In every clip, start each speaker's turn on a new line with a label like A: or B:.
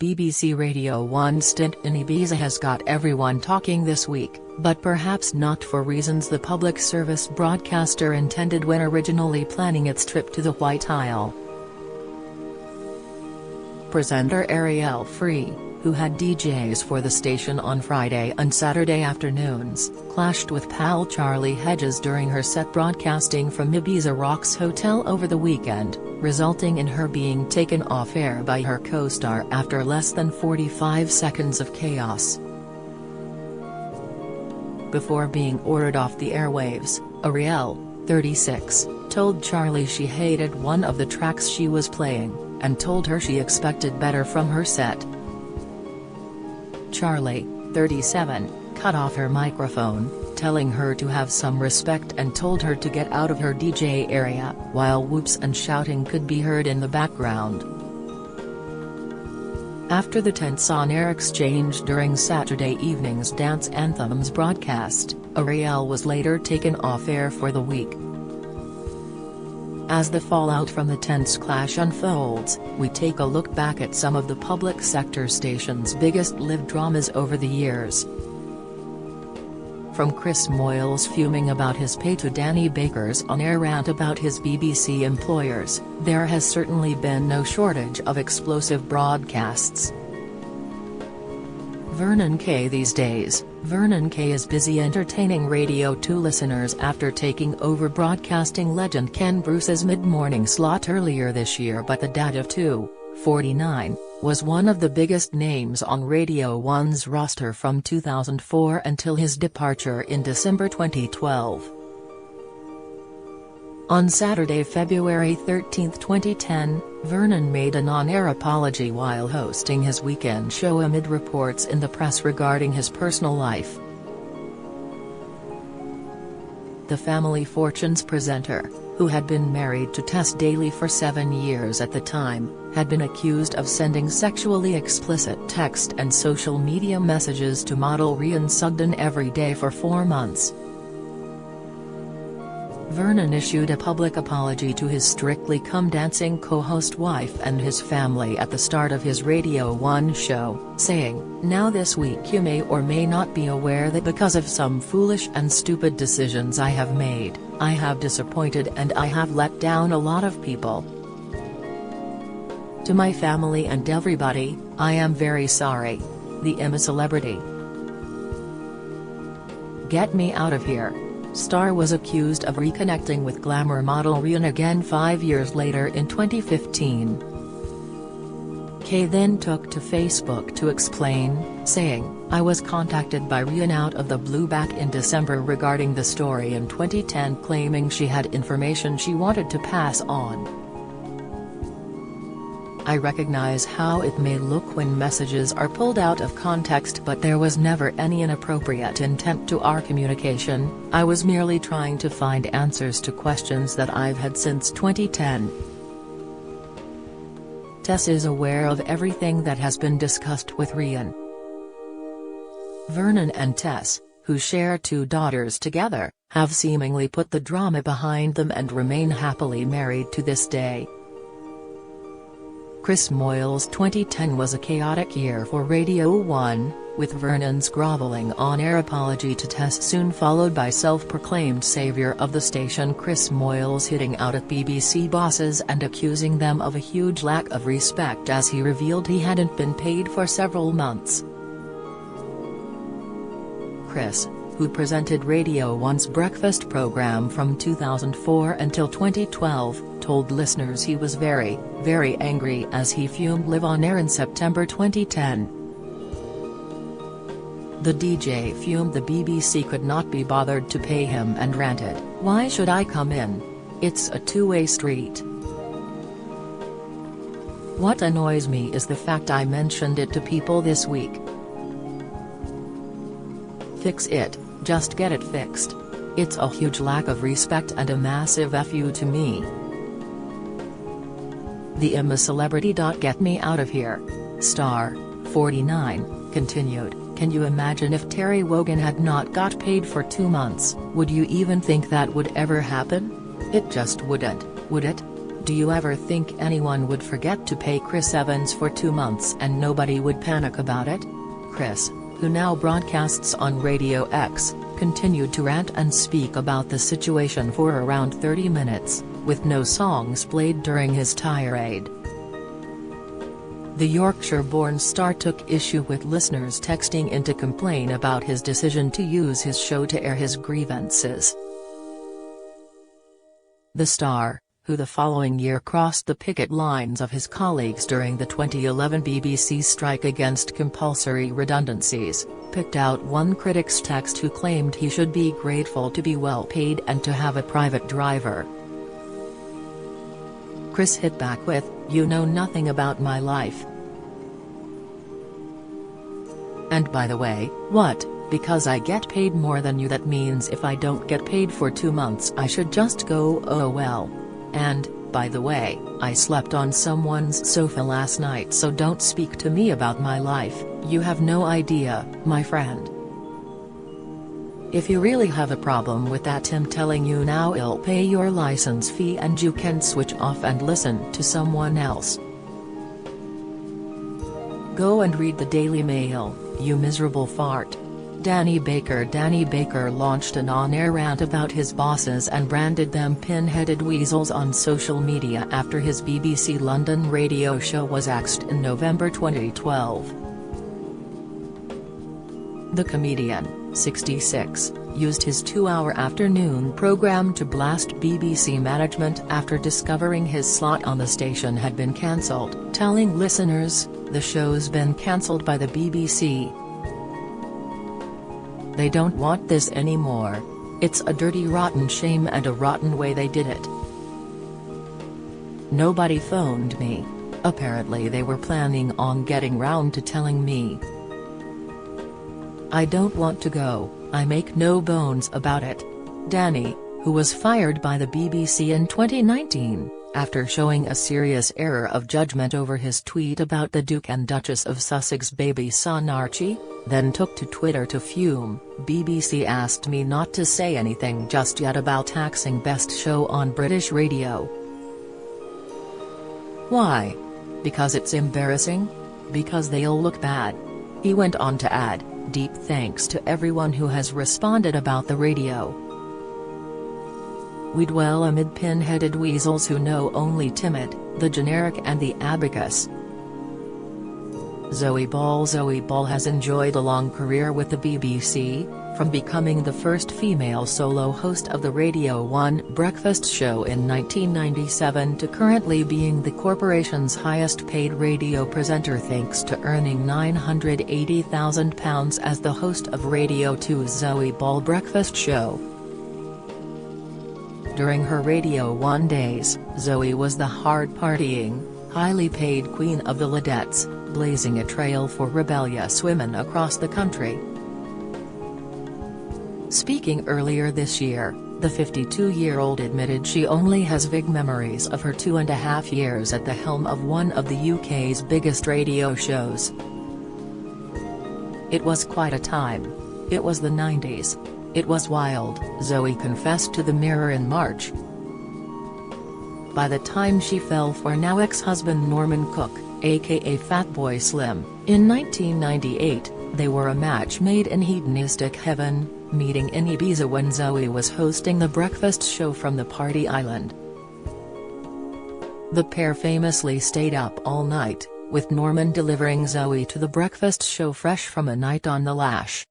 A: BBC Radio 1 stint in Ibiza has got everyone talking this week, but perhaps not for reasons the public service broadcaster intended when originally planning its trip to the White Isle. Presenter Arielle, who had DJs for the station on Friday and Saturday afternoons, clashed with pal Charlie Hedges during her set broadcasting from Ibiza Rocks Hotel over the weekend, resulting in her being taken off air by her co-star after less than 45 seconds of chaos. Before being ordered off the airwaves, Arielle, 36, told Charlie she hated one of the tracks she was playing, and told her she expected better from her set. Charlie, 37, cut off her microphone, telling her to have some respect and told her to get out of her DJ area, while whoops and shouting could be heard in the background. After the tense on-air exchange during Saturday evening's Dance Anthems broadcast, Arielle was later taken off air for the week. As the fallout from the tense clash unfolds, we take a look back at some of the public sector station's biggest live dramas over the years. From Chris Moyles fuming about his pay to Danny Baker's on-air rant about his BBC employers, there has certainly been no shortage of explosive broadcasts. Vernon Kay these days, Vernon Kay is busy entertaining Radio 2 listeners after taking over broadcasting legend Ken Bruce's mid-morning slot earlier this year, but the dad of two, 49, was one of the biggest names on Radio 1's roster from 2004 until his departure in December 2012. On Saturday, February 13, 2010, Vernon made an on-air apology while hosting his weekend show amid reports in the press regarding his personal life. The Family Fortunes presenter, who had been married to Tess Daly for 7 years at the time, had been accused of sending sexually explicit text and social media messages to model Rhian Sugden every day for 4 months. Vernon issued a public apology to his Strictly Come Dancing co-host wife and his family at the start of his Radio 1 show, saying, "Now this week you may or may not be aware that because of some foolish and stupid decisions I have made, I have disappointed and I have let down a lot of people. To my family and everybody, I am very sorry. The I'm a celebrity. Get me out of here." Star was accused of reconnecting with glamour model Rhian again 5 years later in 2015. Kay then took to Facebook to explain, saying, "I was contacted by Rhian out of the blue back in December regarding the story in 2010, claiming she had information she wanted to pass on. I recognize how it may look when messages are pulled out of context, but there was never any inappropriate intent to our communication. I was merely trying to find answers to questions that I've had since 2010. Tess is aware of everything that has been discussed with Rhian." Vernon and Tess, who share 2 daughters together, have seemingly put the drama behind them and remain happily married to this day. Chris Moyles' 2010 was a chaotic year for Radio 1, with Vernon's groveling on-air apology to Tess soon followed by self-proclaimed savior of the station Chris Moyles hitting out at BBC bosses and accusing them of a huge lack of respect as he revealed he hadn't been paid for several months. Chris, who presented Radio 1's breakfast program from 2004 until 2012, told listeners he was very, very angry as he fumed live on air in September 2010. The DJ fumed the BBC could not be bothered to pay him and ranted, "Why should I come in? It's a two-way street. What annoys me is the fact I mentioned it to people this week. Fix it, just get it fixed. It's a huge lack of respect and a massive FU to me. The I'm a celebrity. Get me out of here." Star, 49, continued, "Can you imagine if Terry Wogan had not got paid for 2 months? Would you even think that would ever happen? It just wouldn't, would it? Do you ever think anyone would forget to pay Chris Evans for 2 months and nobody would panic about it? Chris, who now broadcasts on Radio X, continued to rant and speak about the situation for around 30 minutes, with no songs played during his tirade. The Yorkshire-born star took issue with listeners texting in to complain about his decision to use his show to air his grievances. The star, who the following year crossed the picket lines of his colleagues during the 2011 BBC strike against compulsory redundancies, picked out one critic's text who claimed he should be grateful to be well paid and to have a private driver. Chris hit back with, "You know nothing about my life. And by the way, what, because I get paid more than you, that means if I don't get paid for 2 months I should just go, oh well. And, by the way, I slept on someone's sofa last night, so don't speak to me about my life, you have no idea, my friend." If you really have a problem with that, I'm telling you now, I'll pay your license fee and you can switch off and listen to someone else. Go and read the Daily Mail, you miserable fart. Danny Baker launched an on-air rant about his bosses and branded them pin-headed weasels on social media after his BBC London radio show was axed in November 2012. The comedian, 66, used his 2-hour afternoon programme to blast BBC management after discovering his slot on the station had been cancelled, telling listeners, "The show's been cancelled by the BBC. They don't want this anymore. It's a dirty rotten shame and a rotten way they did it. Nobody phoned me. Apparently they were planning on getting round to telling me. I don't want to go, I make no bones about it." Danny, who was fired by the BBC in 2019, after showing a serious error of judgment over his tweet about the Duke and Duchess of Sussex baby son Archie, then took to Twitter to fume. "BBC asked me not to say anything just yet about taxing best show on British radio. Why? Because it's embarrassing? Because they'll look bad." He went on to add, "Deep thanks to everyone who has responded about the radio. We dwell amid pin-headed weasels who know only timid, the generic and the abacus." Zoe Ball has enjoyed a long career with the BBC, from becoming the first female solo host of the Radio 1 breakfast show in 1997 to currently being the corporation's highest-paid radio presenter thanks to earning £980,000 as the host of Radio 2's Zoe Ball breakfast show. During her Radio 1 days, Zoe was the hard-partying, highly paid queen of the Ladettes, blazing a trail for rebellious women across the country. Speaking earlier this year, the 52-year-old admitted she only has vague memories of her 2.5 years at the helm of one of the UK's biggest radio shows. "It was quite a time. It was the 90s. It was wild," Zoe confessed to the Mirror in March. By the time she fell for now ex-husband Norman Cook, aka Fatboy Slim, in 1998, they were a match made in hedonistic heaven, meeting in Ibiza when Zoe was hosting the breakfast show from the party island. The pair famously stayed up all night, with Norman delivering Zoe to the breakfast show fresh from a night on the lash.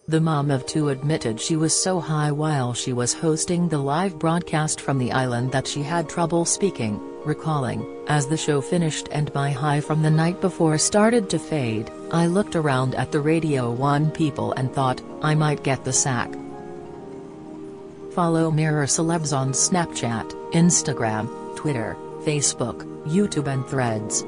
A: The mom of two admitted she was so high while she was hosting the live broadcast from the island that she had trouble speaking, recalling, "As the show finished and my high from the night before started to fade, I looked around at the Radio 1 people and thought, I might get the sack." Follow Mirror Celebs on Snapchat, Instagram, Twitter, Facebook, YouTube and Threads.